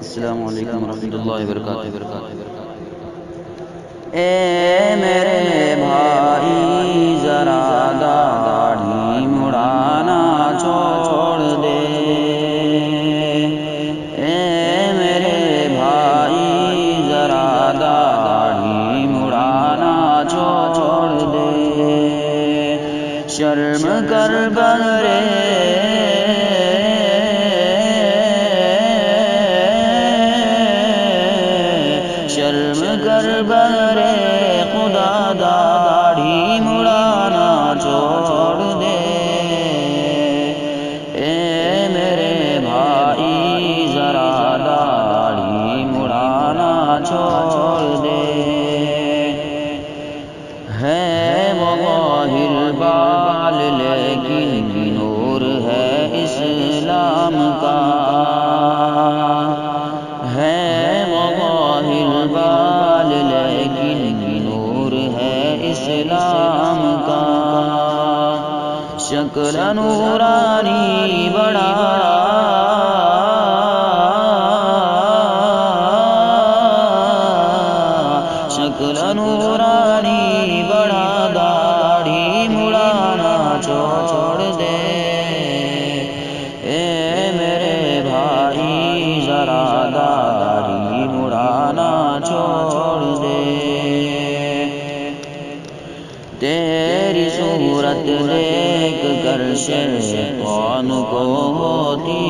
السلام علیکم ورحمۃ اللہ وبرکاتہ۔ اے میرے بھائی ذرا داڑھی مڑانا چھوڑ دے، اے میرے بھائی ذرا داڑھی مڑانا چھوڑ دے، شرم کر بغرے بغرے خدا داڑھی مڑانا چھوڑ دے، اے میرے بھائی ذرا داڑھی مڑانا چھوڑ دے۔ ہے وہ ظاہر بال لیکن نور ہے اسلام کا، ہے وہ ظاہر بال لیکن نور ہے اسلام کا، شکل نورانی بڑا شکل نورانی بڑا داڑھی مڑانا چھوڑ دے، اے میرے بھائی ذرا داڑھی مڑانا چھوڑ دے، تیری صورت دیکھ کر شیطان کو ہوتی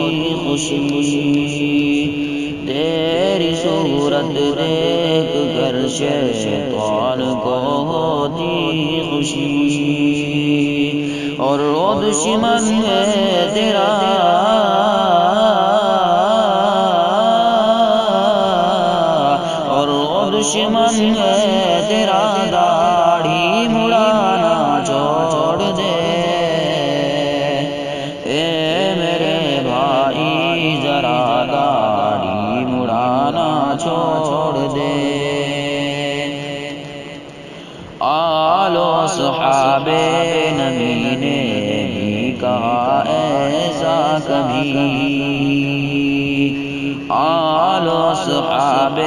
خوشی، تیری صورت دیکھ کر شیطان کو ہوتی خوشی، اور وہ دشمن ہے تیرا دشمن ہے تیرا داڑھی مڑانا چھوڑ دے، اے میرے بھائی ذرا داڑھی مڑانا چھوڑ دے۔ آل و اصحاب نبی نے بھی کہا ایسا کبھی، آل و اصحاب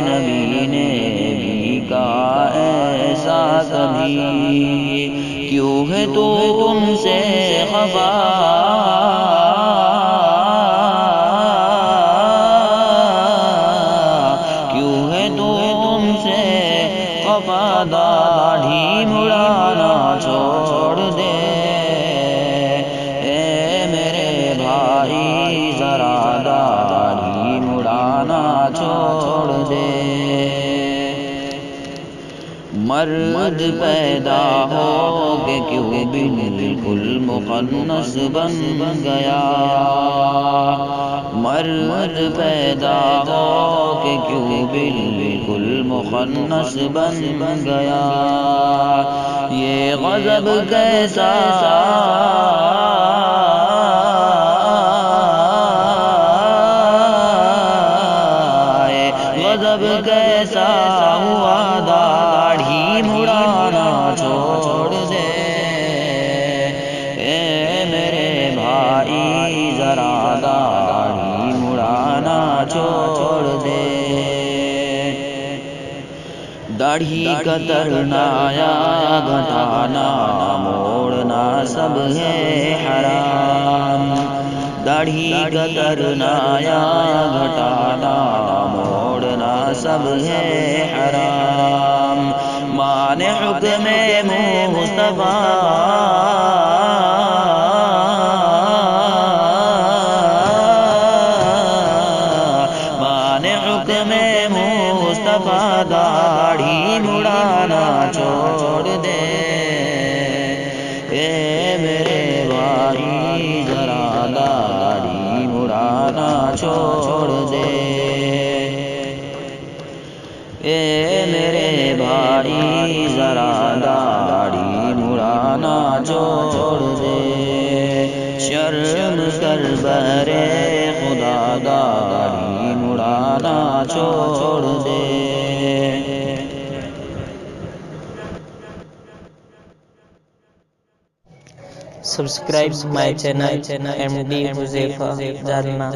نبی نے بھی کہا ایسا کبھی، کیوں ہے تو ان سے خفا، کیوں ہے تو ان سے خفا، داڑھی مڑانا چھوڑ دے، اے میرے بھائی ذرا داڑھی مڑانا چھوڑ دے۔ مرد پیدا ہو کہ کیوں بالکل مخنث بن گیا، مرد پیدا ہو کہ کیوں بالکل مخنث بن گیا، یہ غضب کیسا غضب کیسا ہوا، داڑھی مڑانا چھوڑ دے، اے میرے بھائی ذرا داڑھی مڑانا چھوڑ دے، داڑھی کترنا یا گھٹانا موڑنا سب ہے حرام، داڑھی کترنا یا گھٹانا موڑنا سب ہے حرام، مان حکم مصطفیٰ مان حکم مصطفیٰ، داڑھی مڑانا چھوڑ دے، اے میرے بھائی ذرا داڑھی مڑانا چھوڑ دے، اے میرے بھائی ذرا داڑھی مڑانا چھوڑ دے، شرم کر برے خدا داڑھی مڑانا چھوڑ دے۔ Subscribe my channel MD Huzaifa Jalna.